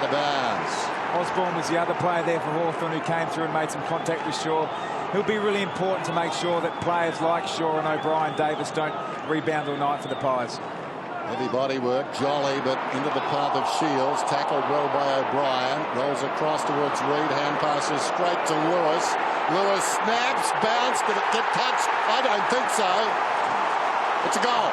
of bounds. Osborne was the other player there for Hawthorn who came through and made some contact with Shaw. He'll be really important to make sure that players like Shaw and O'Brien Davis don't rebound all night for the Pies. Heavy body work, Jolly, but into the path of Shields. Tackled well by O'Brien. Rolls across towards Reid. Hand passes straight to Lewis. Lewis snaps, bounce. Did it get touched? I don't think so. It's a goal.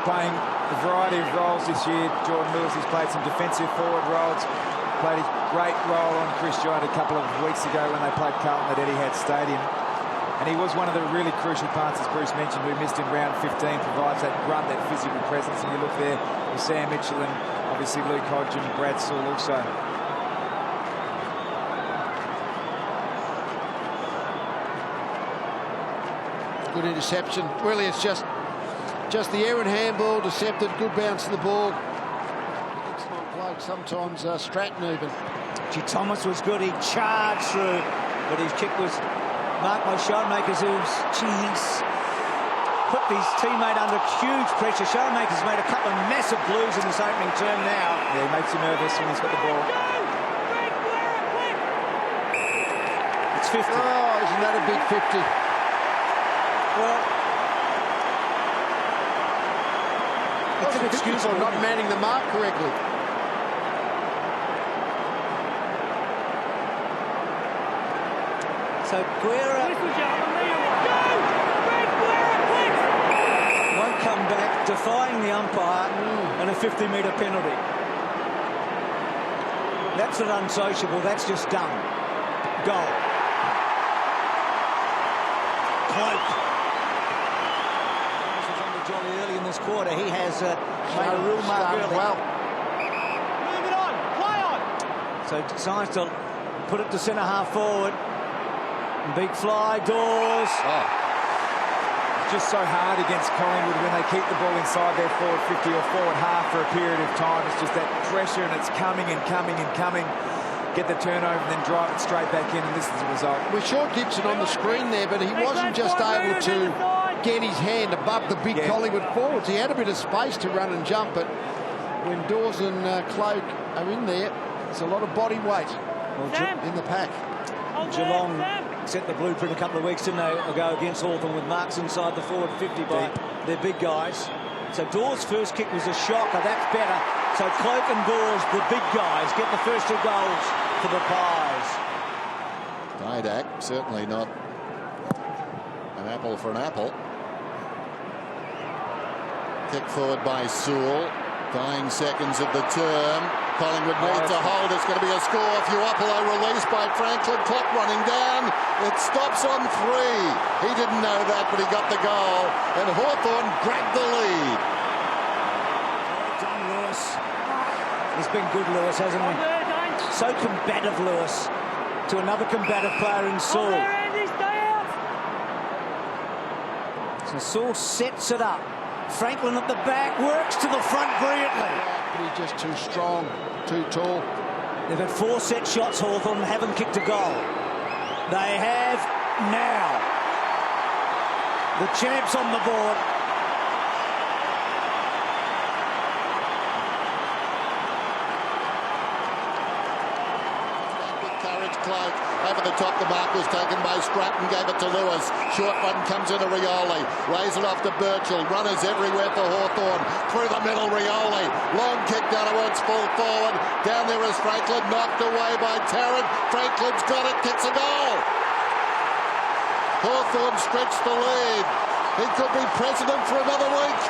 Playing a variety of roles this year. Jordan Lewis has played some defensive forward roles. Played a great role on Chris Giant a couple of weeks ago when they played Carlton at Etihad Stadium. And he was one of the really crucial parts, as Bruce mentioned, we missed in round 15, provides that grunt, that physical presence. And you look there with Sam Mitchell and obviously Luke Hodge and Brad Sewell also. Good interception. Really, it's just the errant handball, decepted, good bounce to the ball. Excellent bloke, sometimes Stratton even. Gee, Thomas was good, he charged through, but his kick was marked by Showmakers, who's, he's put his teammate under huge pressure. Showmakers made a couple of massive blues in this opening term now. Yeah, he makes you nervous when he's got the ball. It's 50. Oh, isn't that a big 50? Well, it's an excuse for not manning the mark correctly. So Guerra won't come back, defying the umpire and a 50-metre penalty. That's not unsociable, that's just done. Goal. Cloak. Jolly early in this quarter, he has made a real mark early. Well. Move it on, play on. So decides to put it to centre half forward. Big fly, Dawes. Oh. Just so hard against Collingwood when they keep the ball inside their forward 50 or forward half for a period of time. It's just that pressure and it's coming and coming and coming. Get the turnover and then drive it straight back in, and this is the result. We saw Gibson on the screen there, but he wasn't just able to get his hand above the big Collingwood forwards. He had a bit of space to run and jump, but when Dawes and Cloak are in there, there's a lot of body weight in the pack. Geelong set the blueprint a couple of weeks, didn't they, ago against Hawthorn, with marks inside the forward 50 by their big guys. So Dawes' first kick was a shocker, that's better. So Cloak and Dawes, the big guys, get the first 2 goals for the Pies. Didak, certainly not an apple for an apple. Kick forward by Sewell. Dying seconds of the term. Collingwood need to hold. It's going to be a score. Fuapolo released by Franklin. Clock running down. It stops on 3. He didn't know that, but he got the goal. And Hawthorn grabbed the lead. John Lewis. He's been good, Lewis, hasn't he? So combative, Lewis, to another combative player in Sewell. So Sewell sets it up. Franklin at the back, works to the front brilliantly. But he's just too strong, too tall. They've had 4 set shots, Hawthorn, haven't kicked a goal. They have now. The champs on the board. Cloak over the top. The mark was taken by Stratton, gave it to Lewis. Short one comes into Rioli, lays it off to Birchall. Runners everywhere for Hawthorn. Through the middle, Rioli. Long kick down towards full forward. Down there is Franklin, knocked away by Tarrant. Franklin's got it, kicks a goal. Hawthorn stretched the lead. He could be president for another week.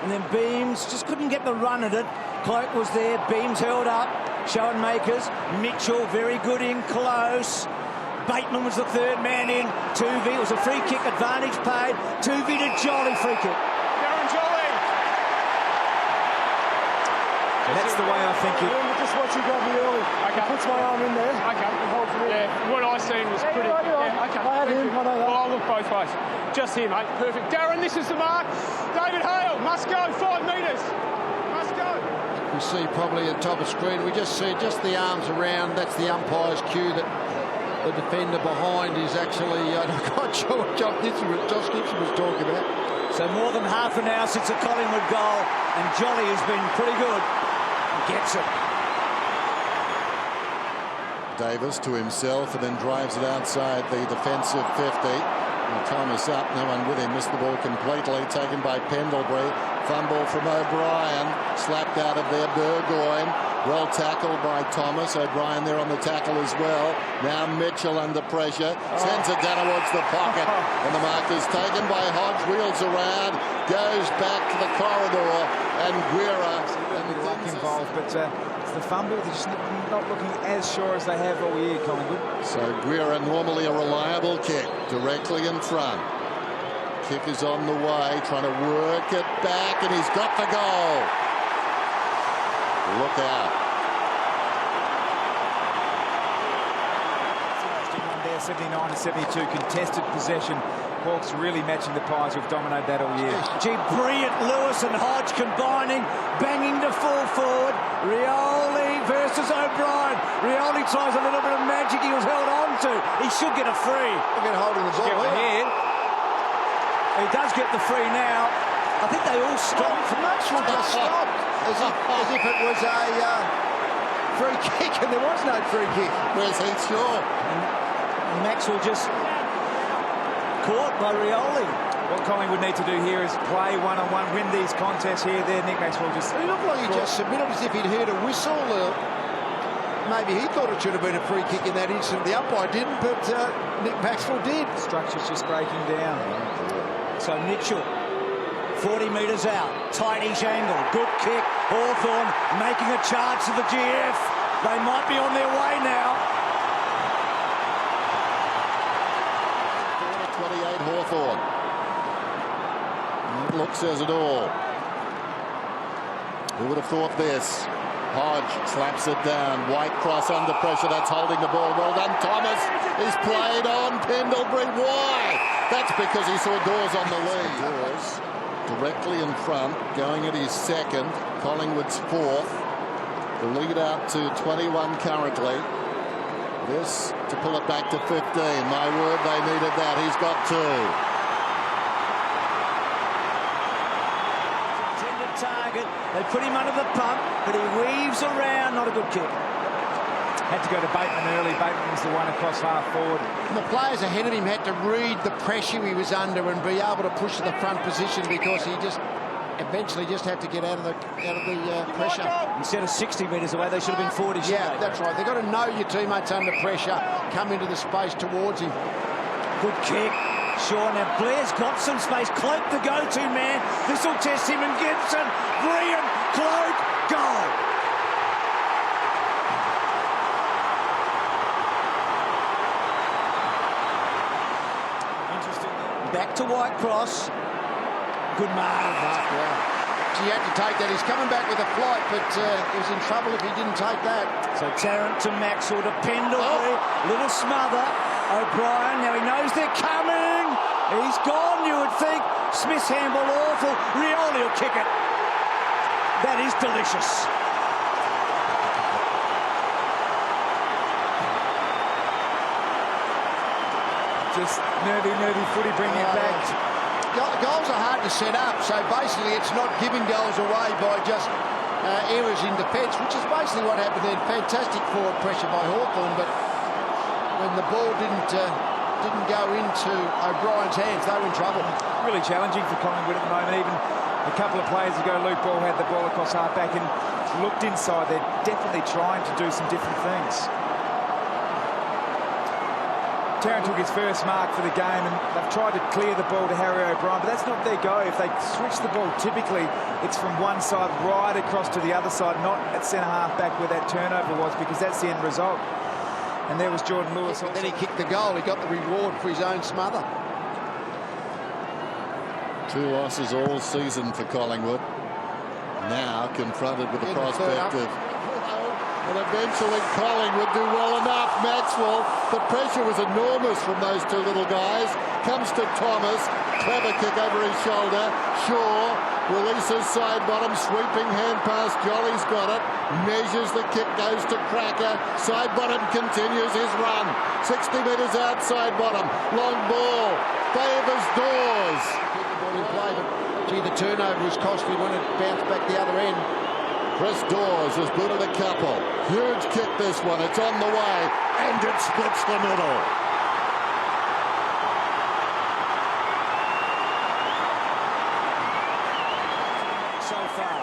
And then Beams just couldn't get the run at it. Cloak was there, Beams held up, Schoenmakers, Mitchell very good in close. Bateman was the third man in. Tuvey, it was a free kick, advantage paid. Tuvey to Jolly, free kick. Darren Jolly! That's the way I think it... Just watch you grab me early. Okay. Puts my arm in there. Okay. Yeah, what I seen was pretty... Yeah, okay. I had him, I know that. Oh, look both ways. Just here, mate. Perfect. Darren, this is the mark. David Hale, must go, 5 metres. Must go. We see probably at the top of screen, we just see just the arms around. That's the umpire's cue that the defender behind is actually, I'm not quite sure what Josh Gibson was talking about. So more than half an hour since a Collingwood goal, and Jolly has been pretty good. He gets it. Davis to himself and then drives it outside the defensive 50. And Thomas up, no one with him, missed the ball completely, taken by Pendlebury. Fumble from O'Brien, slapped out of there Burgoyne. Well tackled by Thomas. O'Brien there on the tackle as well. Now Mitchell under pressure, sends it down towards the pocket, and the mark is taken by Hodge, wheels around, goes back to the corridor, and Guerra. Luck involved, but it's the fumble. They're just not looking as sure as they have all year, Collingwood. So Guerra, normally a reliable kick, directly in front. Kick is on the way, trying to work it back, and he's got the goal. Look out. 79-72 contested possession. Hawks really matching the Pies who've dominated that all year. Gee, brilliant. Lewis and Hodge combining, banging to full forward. Rioli versus O'Brien. Rioli tries a little bit of magic he was held on to. He should get a free. Look at holding the ball here. He does get the free now. I think they all stopped. Maxwell just stopped as if it was a free kick, and there was no free kick. Where's he? Sure. And Maxwell just caught by Rioli. What Collingwood need to do here is play one-on-one, win these contests here. There, Nick Maxwell just... He looked like he just submitted as if he'd heard a whistle. Maybe he thought it should have been a free kick in that instant. The umpire didn't, but Nick Maxwell did. The structure's just breaking down. So Mitchell, 40 metres out, tightish angle, good kick. Hawthorn making a charge to the GF. They might be on their way now. 28 Hawthorn. That look says it all. Who would have thought this? Hodge slaps it down. White cross under pressure. That's holding the ball. Well done, Thomas. He's played on Pendlebury. Why? That's because he saw Dawes on the lead. Dawes directly in front, going at his second. Collingwood's fourth. The lead out to 21 currently. This to pull it back to 15. My word, they needed that. He's got two. Intended target. They put him under the pump, but he weaves around. Not a good kick. Had to go to Bateman early. Bateman was the one across half forward. And the players ahead of him had to read the pressure he was under and be able to push to the front position, because he just eventually just had to get out of the pressure. Instead of 60 metres away, they should have been 40. Yeah, that's right. They've got to know your teammates under pressure, come into the space towards him. Good kick. Shaw, now Blair's got some space. Cloak the go-to man. This will test him, and Gibson. Brilliant. Cloak. Goal. Interesting. Back to Whitecross. Good mark. Yeah. He had to take that. He's coming back with a flight, but he was in trouble if he didn't take that. So Tarrant to Maxwell to Pendlebury. Little smother. O'Brien, now he knows they're coming. He's gone, you would think. Smith's handball awful. Rioli will kick it. That is delicious. Just nervy footy, bringing it back. Goals are hard to set up, so basically it's not giving goals away by just errors in defence, which is basically what happened then. Fantastic forward pressure by Hawthorn, but when the ball didn't go into O'Brien's hands, they were in trouble. Really challenging for Collingwood at the moment. Even a couple of players ago, Luke Ball had the ball across half-back and looked inside. They're definitely trying to do some different things. Tarrant took his first mark for the game, and they've tried to clear the ball to Harry O'Brien, but that's not their go. If they switch the ball, typically it's from one side right across to the other side, not at centre-half back where that turnover was, because that's the end result. And there was Jordan Lewis. And then he kicked the goal. He got the reward for his own smother. 2 losses all season for Collingwood. Now confronted with the prospect of And eventually Collingwood do well enough. Maxwell, the pressure was enormous from those two little guys. Comes to Thomas, clever kick over his shoulder. Shaw releases side bottom, sweeping hand pass. Jolly's got it. Measures the kick, goes to Cracker. Side bottom continues his run. 60 metres outside bottom. Long ball. Favours Dawes. Gee, the turnover was costly when it bounced back the other end. Chris Dawes has booted a couple. Huge kick this one. It's on the way. And it splits the middle. So far.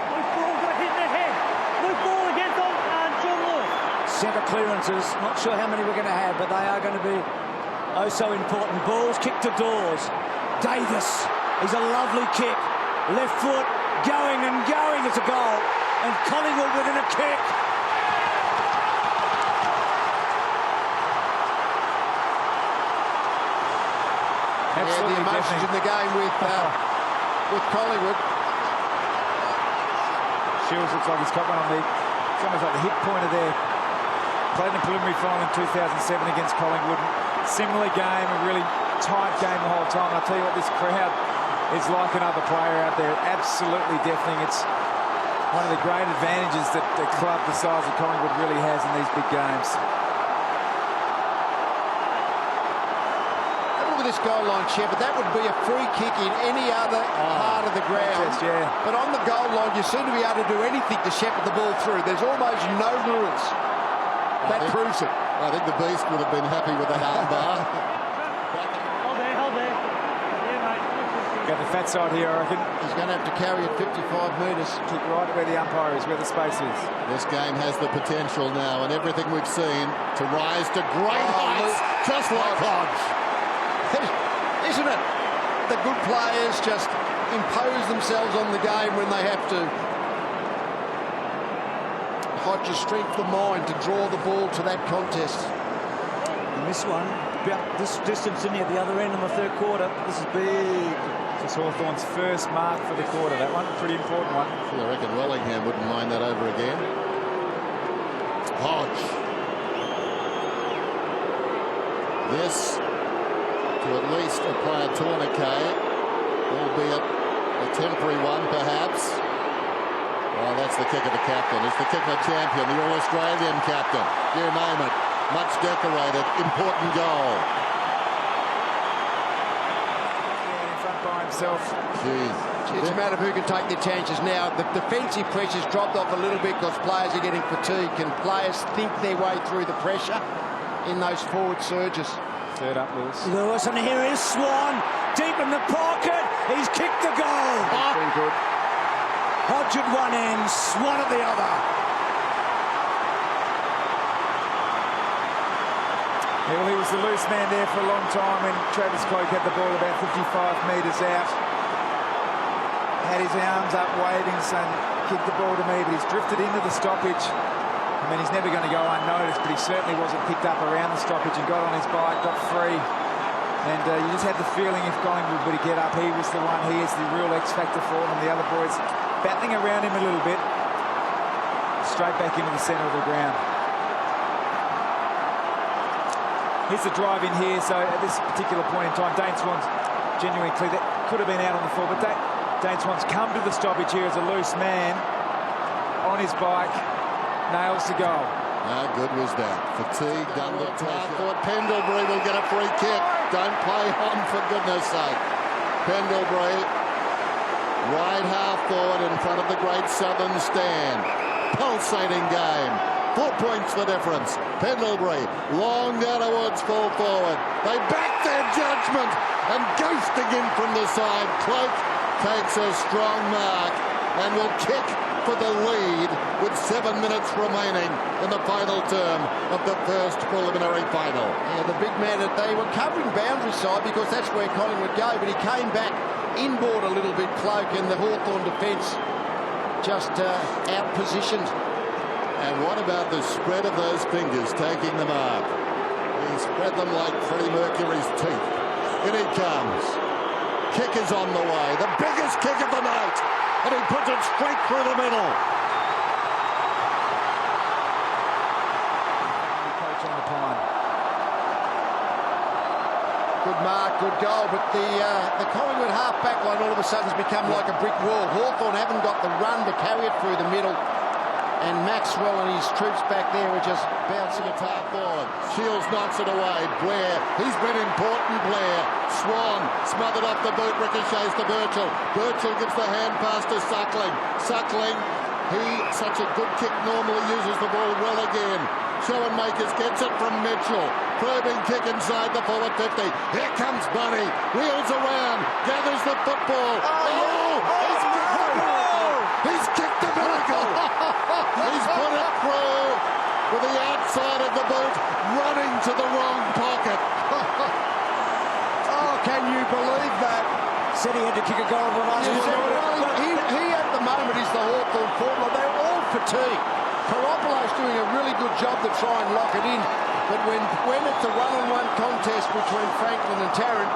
Loose ball got hit in the head. Loose ball against John Lewis. Centre clearances. Not sure how many we're going to have, but they are going to be oh so important. Balls kicked to Dawes. Davis. He's a lovely kick. Left foot. Going and going, it's a goal. And Collingwood within a kick. The emotions in the game with Collingwood. Shields looks like he's got one on it's almost like the hit pointer there. Played in the preliminary final in 2007 against Collingwood. Similar game, a really tight game the whole time. I'll tell you what, this crowd is like another player out there. Absolutely deafening. It's one of the great advantages that a club the size of Collingwood really has in these big games. Have a look at this goal line, Shepard. That would be a free kick in any other part of the ground. Contest, yeah. But on the goal line, you seem to be able to do anything to shepherd the ball through. There's almost no rules. That proves it. I think the Beast would have been happy with that armbar. Hold there. Yeah, mate. Got the fat side here, I reckon. He's going to have to carry it 55 metres. Kick right where the umpire is, where the space is. This game has the potential now, and everything we've seen, to rise to great heights, just like Hodge. Isn't it? The good players just impose themselves on the game when they have to. Hodge's strength of mind to draw the ball to that contest. And this one, about this distance in here at the other end in the third quarter. This is big. It's Hawthorn's first mark for the quarter, that one. Pretty important one. I reckon Wellingham wouldn't mind that over again. Hodge. This to at least apply a tourniquet, albeit a temporary one perhaps. Well, that's the kick of the captain. It's the kick of the champion, the All-Australian captain. You name it. Much decorated, important goal. In front by himself. Jeez. It's a matter of who can take the chances now. The defensive pressure's dropped off a little bit because players are getting fatigued. Can players think their way through the pressure in those forward surges? Third up, Lewis. Lewis, and here is Swan. Deep in the pocket. He's kicked the goal. That's been good. Hodge at one end, Swan at the other. Yeah, well, he was the loose man there for a long time when Travis Cloke had the ball about 55 metres out. Had his arms up waving, saying, kick the ball to me, but he's drifted into the stoppage. I mean, he's never going to go unnoticed, but he certainly wasn't picked up around the stoppage and got on his bike, got free. And you just had the feeling if Collingwood were to get up, he was the one, he is the real X factor for them. The other boys battling around him a little bit. Straight back into the centre of the ground. Here's the drive in here, so at this particular point in time, Dane Swan's genuinely clear. That could have been out on the floor, but Dane Swan's come to the stoppage here as a loose man on his bike, nails the goal. How good was that? Fatigued under pressure. Thought Pendlebury will get a free kick. Don't play on, for goodness sake. Pendlebury, right half forward in front of the great Southern stand. Pulsating game. 4 points the difference. Pendlebury, long down towards full forward. They back their judgment, and ghosting in from the side. Cloke takes a strong mark and will kick for the lead with 7 minutes remaining in the final term of the first preliminary final. Yeah, the big man, they were covering boundary side because that's where Collingwood go, but he came back inboard a little bit, Cloke, and the Hawthorn defence just out-positioned. And what about the spread of those fingers taking the mark? He spread them like Freddie Mercury's teeth. In he comes. Kick is on the way. The biggest kick of the night. And he puts it straight through the middle. mark, good goal. But the Collingwood half-back line all of a sudden has become like a brick wall. Hawthorn haven't got the run to carry it through the middle. And Maxwell and his troops back there are just bouncing it half forward. Shields knocks it away. Blair, he's been important, Blair. Swan, smothered off the boot, ricochets to Birchall. Birchall gives the hand pass to Suckling. Suckling, he, such a good kick, normally uses the ball well again. Schoenmakers gets it from Mitchell. Probing kick inside the forward 50. Here comes Bunny. Wheels around, gathers the football. He's kicked the miracle. He's put it through with the outside of the boot, running to the wrong pocket. Oh, can you believe that? Said he had to kick a goal for us. He at the moment is the Hawthorn forward. They're all fatigued. Paropoulos doing a really good job to try and lock it in. But when it's a one-on-one contest between Franklin and Tarrant,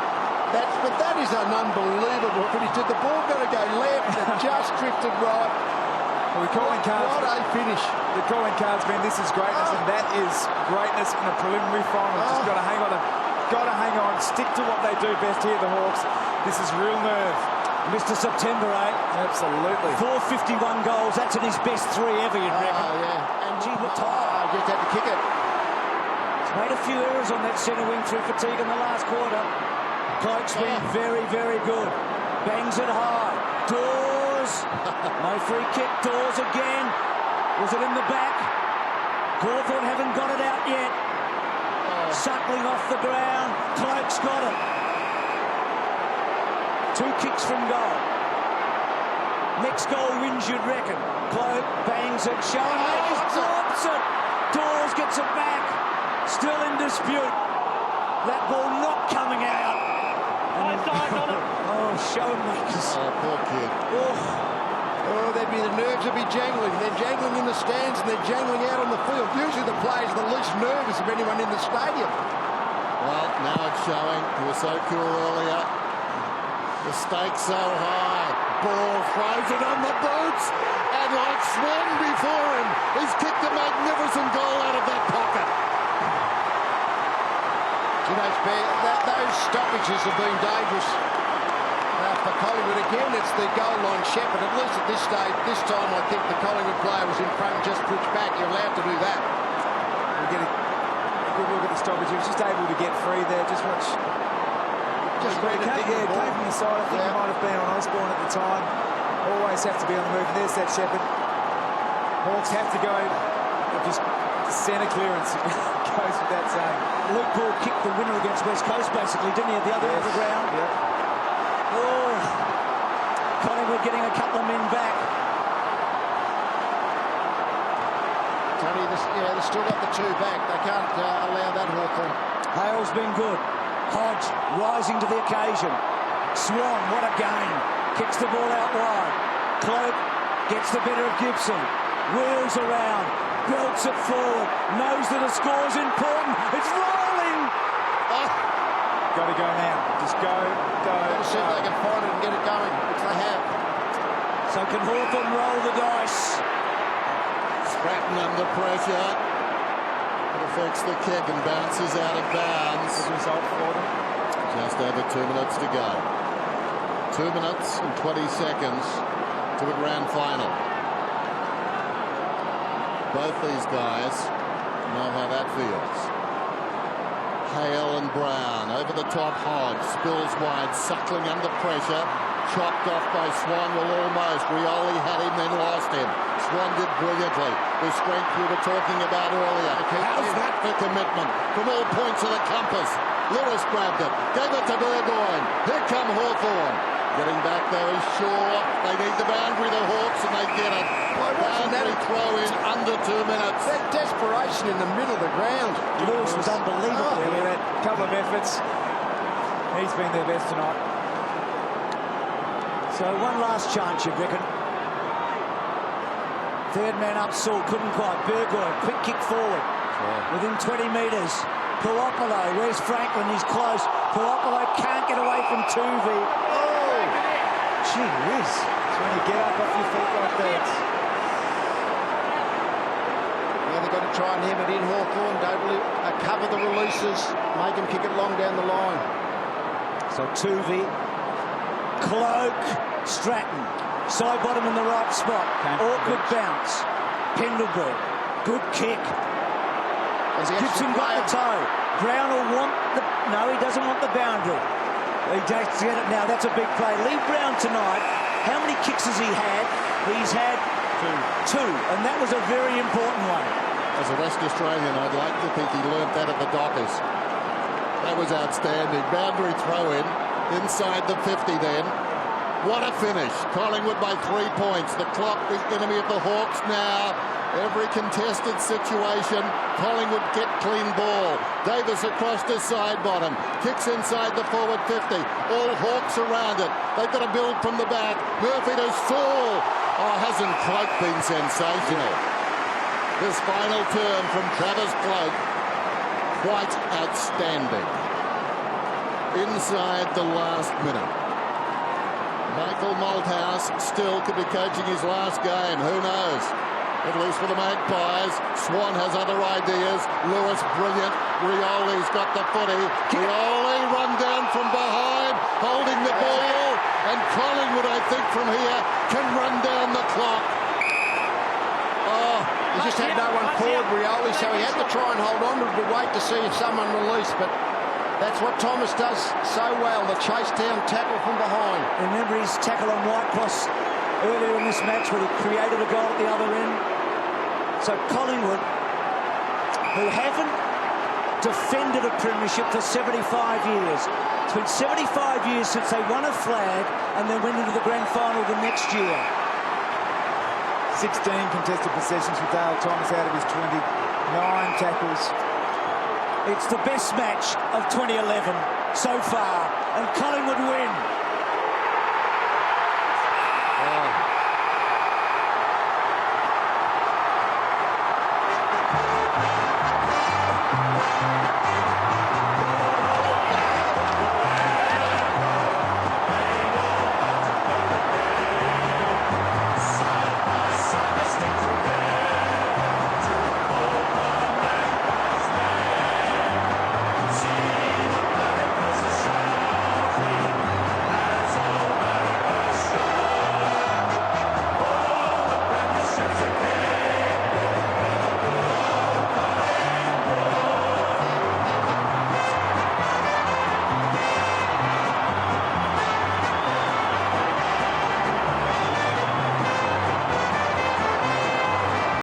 that is an unbelievable finish. Did the ball got to go left? It just drifted right. Well, we're calling cards. What a finish. We're calling cards, man. This is greatness, and that is greatness in a preliminary final. Just got to hang on. Got to hang on. Stick to what they do best here, the Hawks. This is real nerve. Mr. September, Absolutely. 451 goals. That's in his best 3 ever, you'd reckon. Oh, yeah. And gee, look tired. Just had to kick it. He's made a few errors on that centre wing through fatigue in the last quarter. Cloak's been very, very good. Bangs it high. Dawes. No free kick. Dawes again. Was it in the back? Hawthorn haven't got it out yet. Suckling off the ground. Cloak's got it. 2 kicks from goal. Next goal wins, you'd reckon. Cloak bangs it. Schoenmakers drops it. Dawes gets it back. Still in dispute. That ball not coming out. Oh, Schoenmakers. Oh, poor kid. Oh, the nerves would be jangling. They're jangling in the stands and they're jangling out on the field. Usually the players are the least nervous of anyone in the stadium. Well, now it's showing. He was so cool earlier. The stakes so high. Ball throws it on the boots. And like Swan before him, he's kicked a magnificent goal out of that pocket. You know, those stoppages have been dangerous for Collingwood. Again, it's the goal line shepherd. At least at this stage, this time I think the Collingwood player was in front, just pushed back. You're allowed to do that. We're getting a good look at the stoppage. He was just able to get free there. Just watch. Came from the side. I think he might have been on Osborne at the time. Always have to be on the move. There's that shepherd. Hawks have to go. Just centre clearance. Goes without saying. Luke Ball kicked the winner against West Coast, basically, didn't he, at the other end of the ground? Yep. Oh, Collingwood getting a couple of men back. Tony, they've still got the 2 back. They can't allow that, Hawthorn. Hale's been good. Hodge rising to the occasion. Swan, what a game. Kicks the ball out wide. Cloak gets the better of Gibson. Wheels around. Belts it forward. Knows that a score's important. It's rolling. Got to go now. Just go. Got to see if they can find it and get it going, which they have. So can Hawthorn roll the dice? Stratton under pressure. It affects the kick and bounces out of bounds. Good result for them. Just over 2 minutes to go. 2 minutes and 20 seconds to a grand final. Both these guys know how that feels. Hale and Brown over the top. Hodge spills wide. Suckling under pressure. Chopped off by Swan. Well, almost. Rioli had him, then lost him. Swan did brilliantly. The strength we were talking about earlier. How's that for commitment from all points of the compass? Lewis grabbed it. Gave it to Burgoyne. Here come Hawthorn. Getting back though is Shaw. They need the boundary, the Hawks, and they get it. Boundary throw in under 2 minutes. That desperation in the middle of the ground. Lewis was unbelievable. Yeah, a couple of efforts. He's been their best tonight. So one last chance, you'd reckon. Third man up, Saul couldn't quite. Burgoyne, quick kick forward. Within 20 metres. Paropoulo, where's Franklin? He's close. Paropoulo can't get away from Tuvey. Gee whiz. It's when you get up off your feet like that. Yeah, they've got to try and hem it in, Hawthorn. Don't cover the releases. Make them kick it long down the line. So Tuvey, Cloak, Stratton. Side bottom in the right spot. Awkward bounce. Pendlebury. Good kick. Gibson got the toe. Brown will want the... No, he doesn't want the boundary. He does get it now. That's a big play. Lee Brown tonight, how many kicks has he had? He's had two. And that was a very important one. As a West Australian, I'd like to think he learnt that at the Dockers. That was outstanding. Boundary throw in inside the 50 then. What a finish. Collingwood by 3 points. The clock, the enemy of the Hawks now. Every contested situation, Collingwood get clean ball. Davis across to side bottom. Kicks inside the forward 50. All Hawks around it. They've got to build from the back. Murphy to Saul. Oh, hasn't Cloak been sensational? This final turn from Travis Cloak, quite outstanding. Inside the last minute. Michael Malthouse still could be coaching his last game. Who knows? At least for the Magpies. Swan has other ideas. Lewis, brilliant. Rioli's got the footy. Rioli run down from behind, holding the ball. And Collingwood, I think, from here, can run down the clock. Oh, he just had no one forward, Rioli, so he had to try and hold on to wait to see if someone released. But that's what Thomas does so well, the chase down tackle from behind. Remember his tackle on Whitecross earlier in this match where he created a goal at the other end. So Collingwood, who haven't defended a premiership for 75 years. It's been 75 years since they won a flag and then went into the grand final the next year. 16 contested possessions for Dale Thomas out of his 20. 9 tackles. It's the best match of 2011 so far, and Collingwood win.